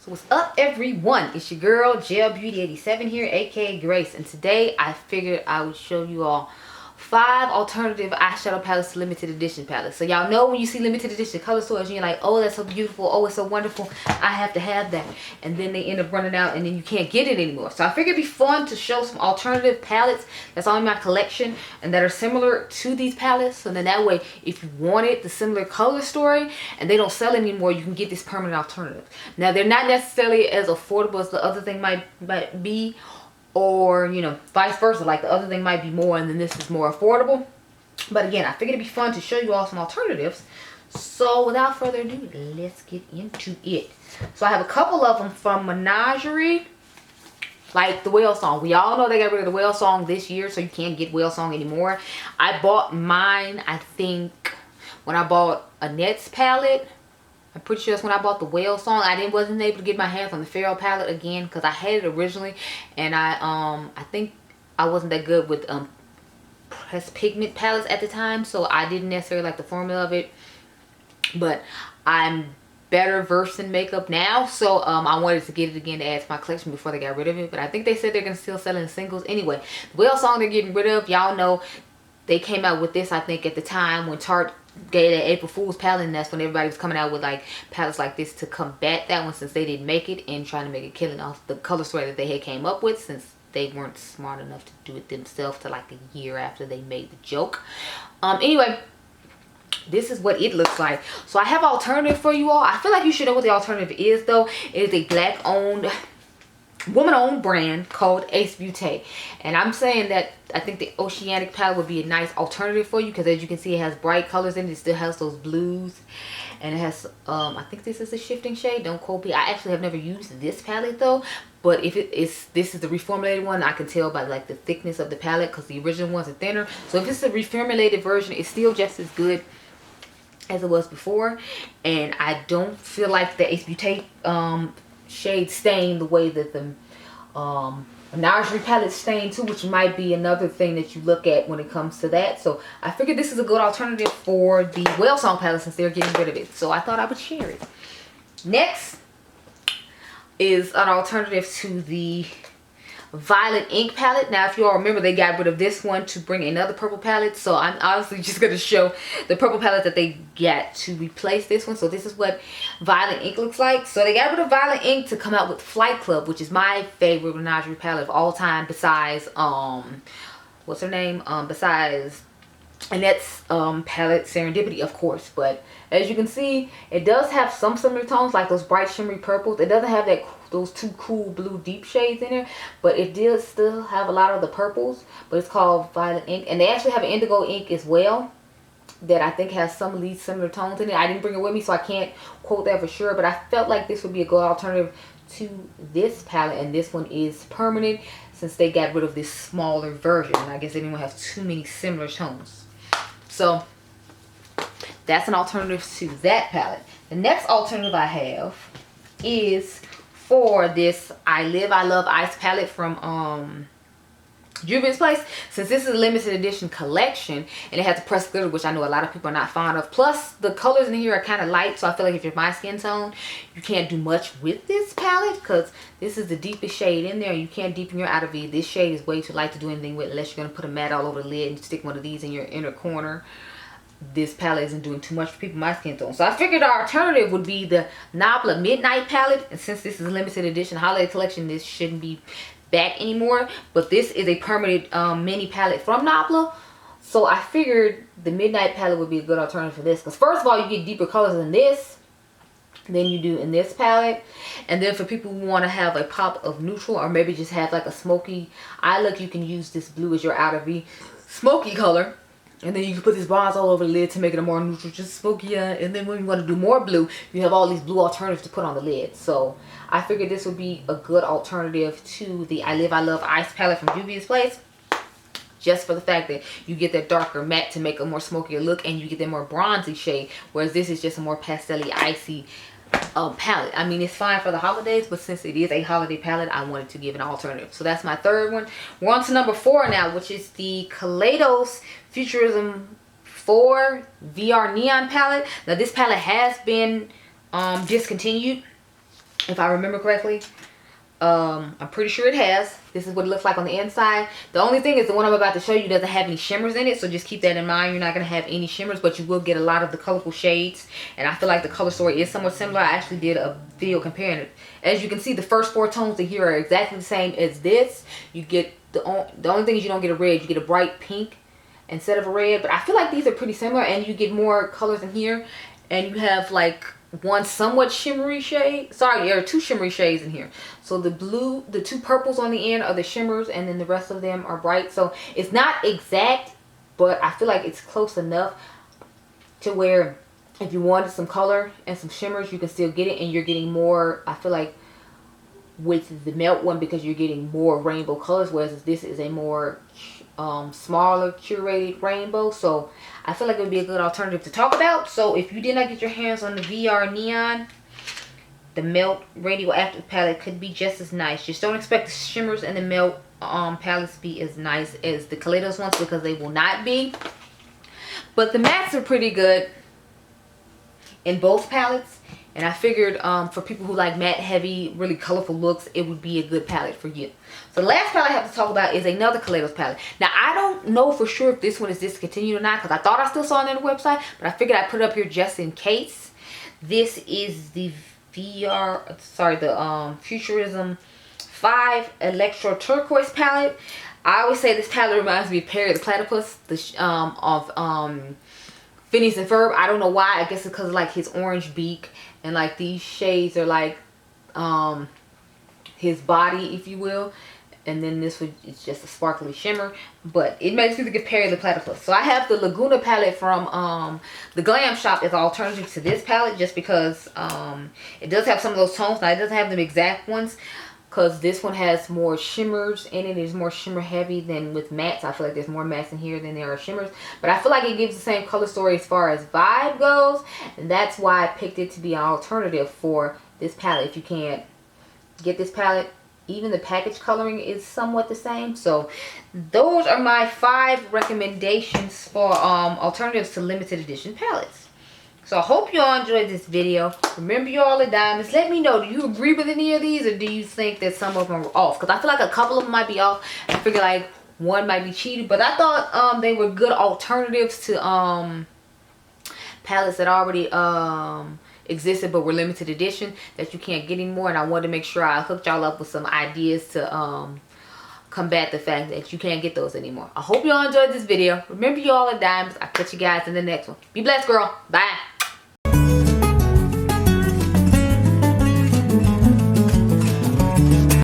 So what's up, everyone? It's your girl Gel Beauty 87 here, aka Grace, and today I figured I would show you all 5 alternative eyeshadow palettes to limited edition palettes. So y'all know when you see limited edition color stores and you're like, oh, that's so beautiful, oh, it's so wonderful, I have to have that, and then they end up running out and then you can't get it anymore. So I figured it'd be fun to show some alternative palettes that's on my collection and that are similar to these palettes, so then that way if you wanted the similar color story and they don't sell it anymore, you can get this permanent alternative. Now they're not necessarily as affordable as the other thing might be, or you know, vice versa, like the other thing might be more and then this is more affordable. But again, I figured it'd be fun to show you all some alternatives. So without further ado, let's get into it. So I have a couple of them from Menagerie, like the Whale Song. We all know they got rid of the Whale Song this year, so you can't get Whale Song anymore. I bought mine, I think, when I bought Annette's palette. I'm pretty sure that's when I bought the Whale Song. I wasn't able to get my hands on the Feral palette again because I had it originally, and I think I wasn't that good with pressed pigment palettes at the time, so I didn't necessarily like the formula of it. But I'm better versed in makeup now, so I wanted to get it again to add to my collection before they got rid of it. But I think they said they're gonna still sell it in singles anyway. The Whale Song they're getting rid of. Y'all know they came out with this, I think, at the time when Tarte gave that April Fool's palette, and that's when everybody was coming out with like palettes like this to combat that one, since they didn't make it, and trying to make a killing off the color story that they had came up with, since they weren't smart enough to do it themselves till like a year after they made the joke. Anyway, this is what it looks like. So I have an alternative for you all. I feel like you should know what the alternative is though. It is a black owned, woman-owned brand called Ace Beauty, and I'm saying that I think the Oceanic Palette would be a nice alternative for you, because as you can see, it has bright colors in it. It still has those blues, and it has I think this is a shifting shade, don't quote me. I actually have never used this palette though, but if this is the reformulated one, I can tell by like the thickness of the palette, because the original ones are thinner. So if it's a reformulated version, it's still just as good as it was before, and I don't feel like the Ace Beauty shade stain the way that the Menagerie palette stain too, which might be another thing that you look at when it comes to that. So I figured this is a good alternative for the Whale Song palette since they're getting rid of it, so I thought I would share it. Next is an alternative to the Violet Ink palette. Now if you all remember, they got rid of this one to bring another purple palette, so I'm honestly just going to show the purple palette that they got to replace this one. So this is what Violet Ink looks like. So they got rid of Violet Ink to come out with Flight Club, which is my favorite Menagerie palette of all time, besides what's her name, besides Annette's palette Serendipity, of course. But as you can see, it does have some similar tones, like those bright shimmery purples. It doesn't have those two cool blue deep shades in there, but it does still have a lot of the purples. But it's called Violet Ink, and they actually have an indigo ink as well that I think has some of these similar tones in it. I didn't bring it with me, so I can't quote that for sure, but I felt like this would be a good alternative to this palette, and this one is permanent since they got rid of this smaller version, and I guess they didn't have too many similar tones. So that's an alternative to that palette. The next alternative I have is for this I Live I Love Ice palette from Juvia's Place. Since this is a limited edition collection and it has the pressed glitter, which I know a lot of people are not fond of, plus the colors in here are kind of light, so I feel like if you're my skin tone, you can't do much with this palette, because this is the deepest shade in there. You can't deepen your outer V. This shade is way too light to do anything with, unless you're going to put a matte all over the lid and stick one of these in your inner corner. This palette isn't doing too much for people my skin tone. So I figured our alternative would be the Nabla Midnight palette, and since this is a limited edition holiday collection, this shouldn't be back anymore, but this is a permanent mini palette from Nabla, so I figured the Midnight palette would be a good alternative for this, because first of all, you get deeper colors in this than you do in this palette, and then for people who want to have a pop of neutral, or maybe just have like a smoky eye look, you can use this blue as your outer V smoky color. And then you can put this bronze all over the lid to make it a more neutral, just smoky eye. And then when you want to do more blue, you have all these blue alternatives to put on the lid. So I figured this would be a good alternative to the I Live I Love Ice palette from Juvia's Place, just for the fact that you get that darker matte to make a more smokier look, and you get that more bronzy shade, whereas this is just a more pastel-y, icy palette. I mean, it's fine for the holidays, but since it is a holiday palette, I wanted to give an alternative. So that's my third one. We're on to number 4 now, which is the Kaleidos Futurism 4 VR Neon palette. Now this palette has been discontinued. if I remember correctly. I'm pretty sure it has. This is what it looks like on the inside. The only thing is the one I'm about to show you doesn't have any shimmers in it, so just keep that in mind. You're not going to have any shimmers, but you will get a lot of the colorful shades, and I feel like the color story is somewhat similar. I actually did a video comparing it. As you can see, the first 4 tones in here are exactly the same as this. You get the only thing is you don't get a red, you get a bright pink instead of a red, but I feel like these are pretty similar, and you get more colors in here, and you have like one somewhat shimmery shade. Sorry, there are 2 shimmery shades in here. So the blue, the 2 purples on the end are the shimmers, and then the rest of them are bright. So it's not exact, but I feel like it's close enough to where if you wanted some color and some shimmers, you can still get it, and you're getting more, I feel like, with the melt one, because you're getting more rainbow colors, whereas this is a more smaller curated rainbow. So I feel like it would be a good alternative to talk about. So if you did not get your hands on the VR Neon, the Melt Radioactive palette could be just as nice. Just don't expect the shimmers and the Melt palettes to be as nice as the Kaleidos ones, because they will not be. But the mattes are pretty good in both palettes. And I figured for people who like matte heavy, really colorful looks, it would be a good palette for you. So the last palette I have to talk about is another Kaleidos palette. Now I don't know for sure if this one is discontinued or not, because I thought I still saw it on the website, but I figured I'd put it up here just in case. This is the Futurism 5 Electro Turquoise palette. I always say this palette reminds me of Perry the Platypus, of Phineas and Ferb. I don't know why. I guess it's because of like his orange beak, and like these shades are like his body, if you will, and then this one is just a sparkly shimmer, but it makes me think of Perry the Platypus. So I have the Laguna palette from the Glam Shop as an alternative to this palette, just because it does have some of those tones. Now it doesn't have the exact ones, because this one has more shimmers in it. It's more shimmer heavy than with mattes. I feel like there's more mattes in here than there are shimmers. But I feel like it gives the same color story as far as vibe goes. And that's why I picked it to be an alternative for this palette. If you can't get this palette, even the package coloring is somewhat the same. So those are my 5 recommendations for alternatives to limited edition palettes. So I hope you all enjoyed this video. Remember, you all are diamonds. Let me know, do you agree with any of these, or do you think that some of them are off? Because I feel like a couple of them might be off. I figure like one might be cheated. But I thought they were good alternatives to palettes that already existed but were limited edition that you can't get anymore. And I wanted to make sure I hooked y'all up with some ideas to combat the fact that you can't get those anymore. I hope you all enjoyed this video. Remember, you all are diamonds. I'll catch you guys in the next one. Be blessed, girl. Bye.